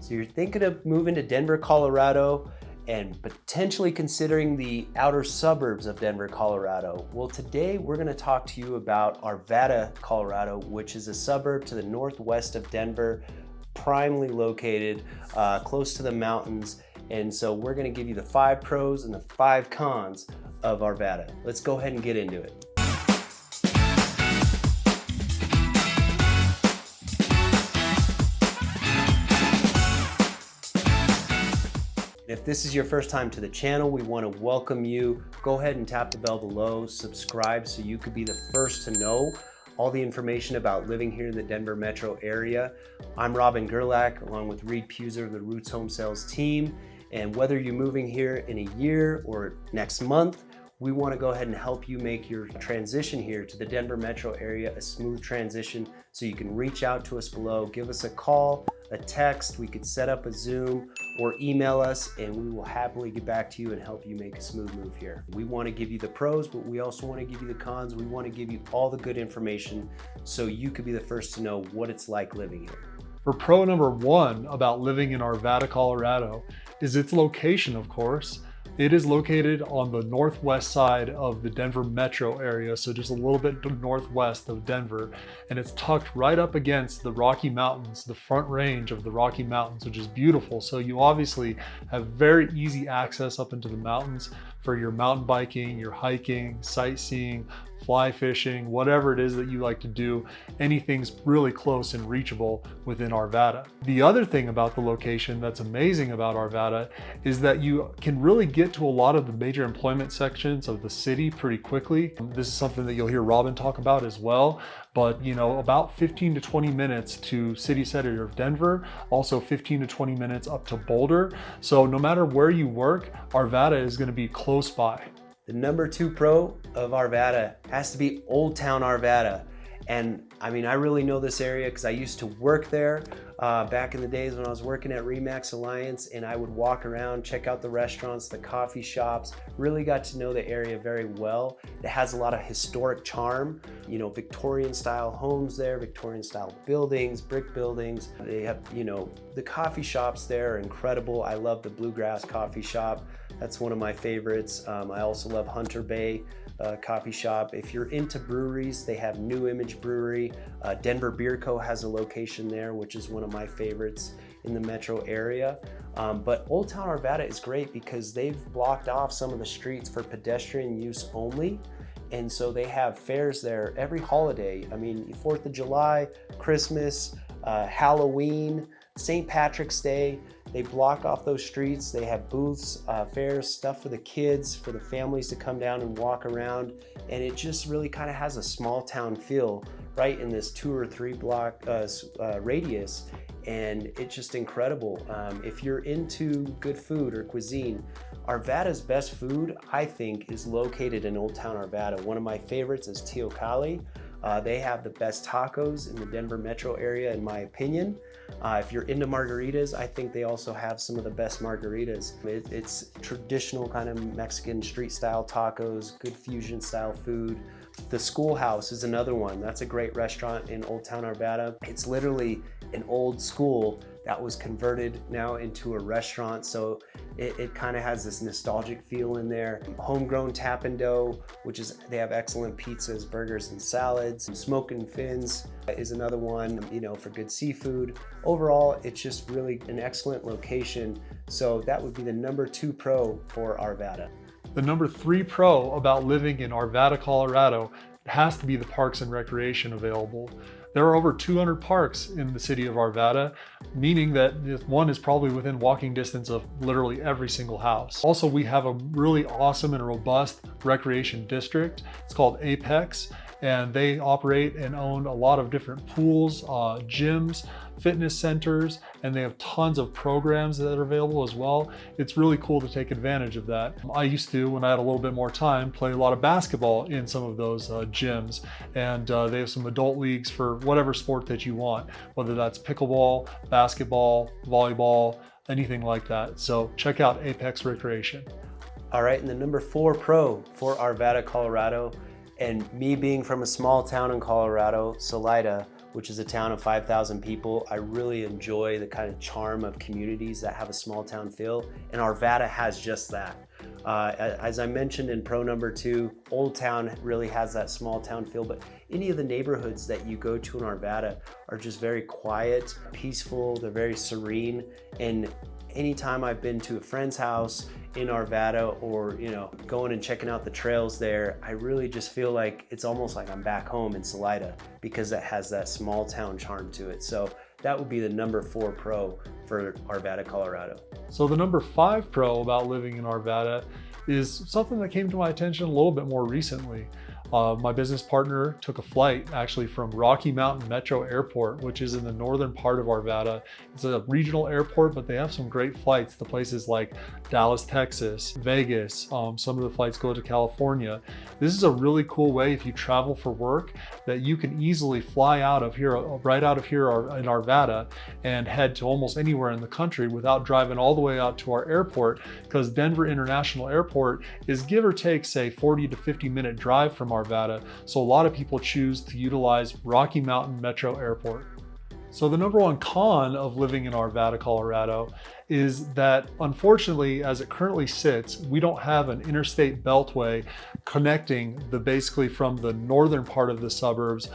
So you're thinking of moving to Denver, Colorado, and potentially considering the outer suburbs of Denver, Colorado. Well, today we're going to talk to you about Arvada, Colorado, which is a suburb to the northwest of Denver, primely located close to the mountains. And so we're going to give you the 5 pros and the 5 cons of Arvada. Let's go ahead and get into it. If this is your first time to the channel, we want to welcome you. Go ahead and tap the bell below, subscribe so you could be the first to know all the information about living here in the Denver metro area. I'm Robin Gerlach, along with Reed Puser of the Roots Home Sales team. And whether you're moving here in a year or next month, we want to go ahead and help you make your transition here to the Denver metro area a smooth transition. So you can reach out to us below, give us a call, a text, we could set up a Zoom or email us, and we will happily get back to you and help you make a smooth move here. We want to give you the pros, but we also want to give you the cons. We want to give you all the good information so you could be the first to know what it's like living here. For pro number 1 about living in Arvada, Colorado is its location, of course. It is located on the northwest side of the Denver metro area, so just a little bit northwest of Denver, and it's tucked right up against the Rocky Mountains, the front range of the Rocky Mountains, which is beautiful. So you obviously have very easy access up into the mountains for your mountain biking, your hiking, sightseeing, fly fishing, whatever it is that you like to do. Anything's really close and reachable within Arvada. The other thing about the location that's amazing about Arvada is that you can really get to a lot of the major employment sections of the city pretty quickly. This is something that you'll hear Robin talk about as well. But about 15 to 20 minutes to city center of Denver, also 15 to 20 minutes up to Boulder. So no matter where you work, Arvada is going to be close by. The number 2 pro of Arvada has to be Oldtown, Arvada. And I mean, I really know this area because I used to work there back in the days when I was working at Remax Alliance, and I would walk around, check out the restaurants, the coffee shops, really got to know the area very well. It has a lot of historic charm, Victorian style homes there, Victorian style buildings, brick buildings. They have, the coffee shops there are incredible. I love the Bluegrass coffee shop. That's one of my favorites. I also love Hunter Bay coffee shop. If you're into breweries, they have New Image Brewery. Denver Beer Co. has a location there, which is one of my favorites in the metro area. But Oldtown Arvada is great because they've blocked off some of the streets for pedestrian use only. And so they have fairs there every holiday. I mean, 4th of July, Christmas, Halloween, St. Patrick's Day. They block off those streets. They have booths, fairs, stuff for the kids, for the families to come down and walk around. And it just really kind of has a small town feel right in this 2 or 3 block radius. And it's just incredible. If you're into good food or cuisine, Arvada's best food, I think, is located in Oldtown Arvada. One of my favorites is Teocalli. They have the best tacos in the Denver metro area, in my opinion. If you're into margaritas, I think they also have some of the best margaritas. It's traditional kind of Mexican street style tacos, good fusion style food. The Schoolhouse is another one. That's a great restaurant in Oldtown Arvada. It's literally an old school that was converted now into a restaurant. So it kind of has this nostalgic feel in there. Homegrown Tap and Dough, which is, they have excellent pizzas, burgers, and salads. Smokin' Fins is another one, for good seafood. Overall, it's just really an excellent location. So that would be the number 2 pro for Arvada. The number 3 pro about living in Arvada, Colorado has to be the parks and recreation available. There are over 200 parks in the city of Arvada, meaning that one is probably within walking distance of literally every single house. Also, we have a really awesome and robust recreation district. It's called Apex, and they operate and own a lot of different pools, gyms, fitness centers, and they have tons of programs that are available as well. It's really cool to take advantage of that. I used to, when I had a little bit more time, play a lot of basketball in some of those gyms, and they have some adult leagues for whatever sport that you want, whether that's pickleball, basketball, volleyball, anything like that. So check out Apex Recreation. All right, and the number 4 pro for Arvada, Colorado, and me being from a small town in Colorado, Salida, which is a town of 5,000 people. I really enjoy the kind of charm of communities that have a small town feel, and Arvada has just that. As I mentioned in pro number 2, Oldtown really has that small town feel, but any of the neighborhoods that you go to in Arvada are just very quiet, peaceful, they're very serene. And anytime I've been to a friend's house in Arvada, or going and checking out the trails there, I really just feel like it's almost like I'm back home in Salida, because it has that small town charm to it. So that would be the number 4 pro for Arvada, Colorado. So the number 5 pro about living in Arvada is something that came to my attention a little bit more recently. My business partner took a flight actually from Rocky Mountain Metro Airport, which is in the northern part of Arvada. It's a regional airport, but they have some great flights to places like Dallas, Texas, Vegas. Some of the flights go to California. This is a really cool way, if you travel for work, that you can easily fly out of here, right out of here in Arvada, and head to almost anywhere in the country without driving all the way out to our airport, because Denver International Airport is, give or take, say 40 to 50 minute drive from Arvada. So a lot of people choose to utilize Rocky Mountain Metro Airport. So the number 1 con of living in Arvada, Colorado is that, unfortunately, as it currently sits, we don't have an interstate beltway connecting basically from the northern part of the suburbs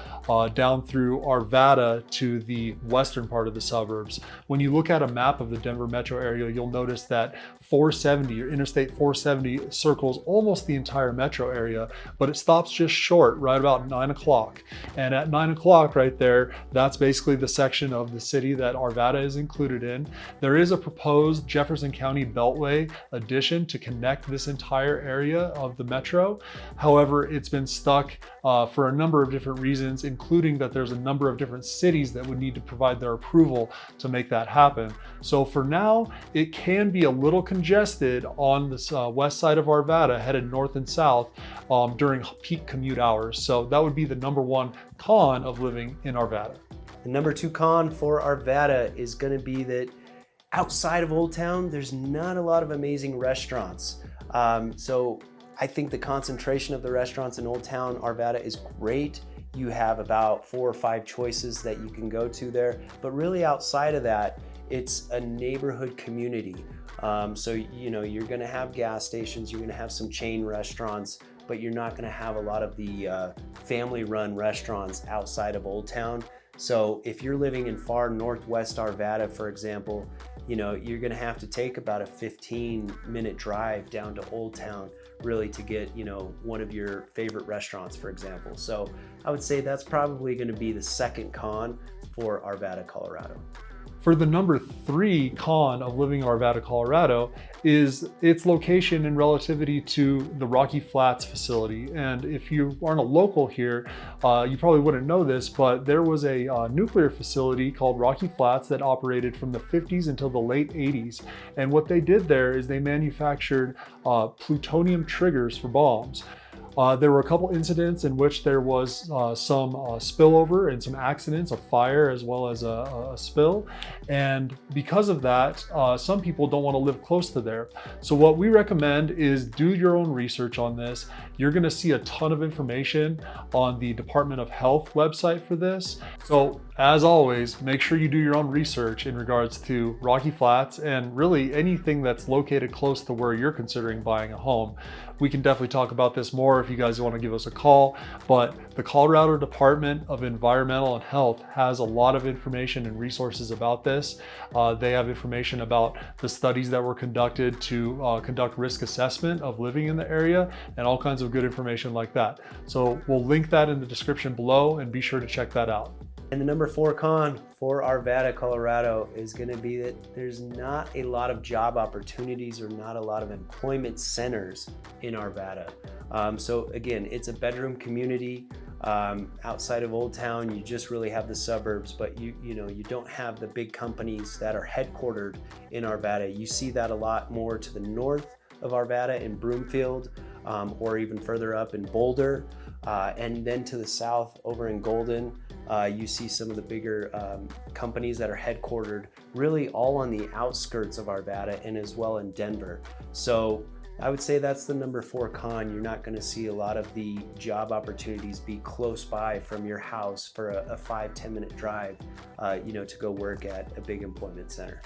down through Arvada to the western part of the suburbs. When you look at a map of the Denver metro area, you'll notice that 470 or Interstate 470 circles almost the entire metro area, but it stops just short right about 9 o'clock. And at 9 o'clock right there, that's basically the section of the city that Arvada is included in. There is a proposed Jefferson County Beltway addition to connect this entire area of the metro. However, it's been stuck for a number of different reasons, including that there's a number of different cities that would need to provide their approval to make that happen. So for now, it can be a little congested on the west side of Arvada, headed north and south during peak commute hours. So that would be the number 1 con of living in Arvada. The number 2 con for Arvada is going to be that outside of Oldtown, there's not a lot of amazing restaurants. So I think the concentration of the restaurants in Oldtown, Arvada, is great. You have about 4 or 5 choices that you can go to there, but really outside of that, it's a neighborhood community. So you're going to have gas stations, you're going to have some chain restaurants, but you're not going to have a lot of the family-run restaurants outside of Oldtown. So if you're living in far northwest Arvada, for example, you're going to have to take about a 15-minute drive down to Oldtown really to get, one of your favorite restaurants, for example. So I would say that's probably going to be the second con for Arvada, Colorado. For the number 3 con of living in Arvada, Colorado is its location in relativity to the Rocky Flats facility. And if you aren't a local here, you probably wouldn't know this, but there was a nuclear facility called Rocky Flats that operated from the 50s until the late 80s. And what they did there is they manufactured plutonium triggers for bombs. There were a couple incidents in which there was some spillover and some accidents, a fire as well as a spill. And because of that, some people don't want to live close to there. So what we recommend is do your own research on this. You're going to see a ton of information on the Department of Health website for this. So as always, make sure you do your own research in regards to Rocky Flats and really anything that's located close to where you're considering buying a home. We can definitely talk about this more if you guys want to give us a call, but the Colorado Department of Environmental and Health has a lot of information and resources about this. They have information about the studies that were conducted to conduct risk assessment of living in the area and all kinds of good information like that. So we'll link that in the description below and be sure to check that out. And the number 4 con for Arvada, Colorado is going to be that there's not a lot of job opportunities or not a lot of employment centers in Arvada. So again, it's a bedroom community. Outside of Oldtown, you just really have the suburbs, but you don't have the big companies that are headquartered in Arvada. You see that a lot more to the north of Arvada in Broomfield, or even further up in Boulder, and then to the south over in Golden. You see some of the bigger companies that are headquartered really all on the outskirts of Arvada and as well in Denver. So I would say that's the number 4 con. You're not going to see a lot of the job opportunities be close by from your house for a 5-10 minute drive, to go work at a big employment center.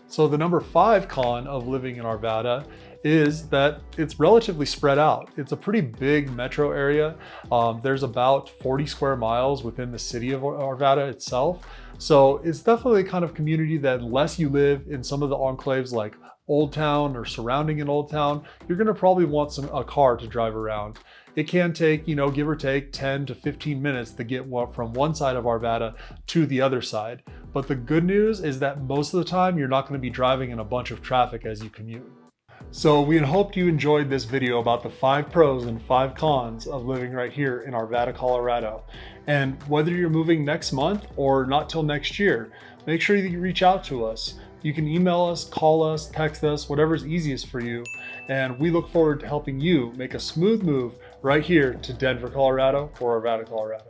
So the number 5 con of living in Arvada is that it's relatively spread out. It's a pretty big metro area. There's about 40 square miles within the city of Arvada itself. So it's definitely the kind of community that unless you live in some of the enclaves like Oldtown or surrounding in Oldtown, you're gonna probably want a car to drive around. It can take, give or take 10 to 15 minutes to get from one side of Arvada to the other side. But the good news is that most of the time, you're not gonna be driving in a bunch of traffic as you commute. So we hope you enjoyed this video about the 5 pros and 5 cons of living right here in Arvada, Colorado. And whether you're moving next month or not till next year, make sure that you reach out to us. You can email us, call us, text us, whatever's easiest for you. And we look forward to helping you make a smooth move right here to Denver, Colorado or Arvada, Colorado.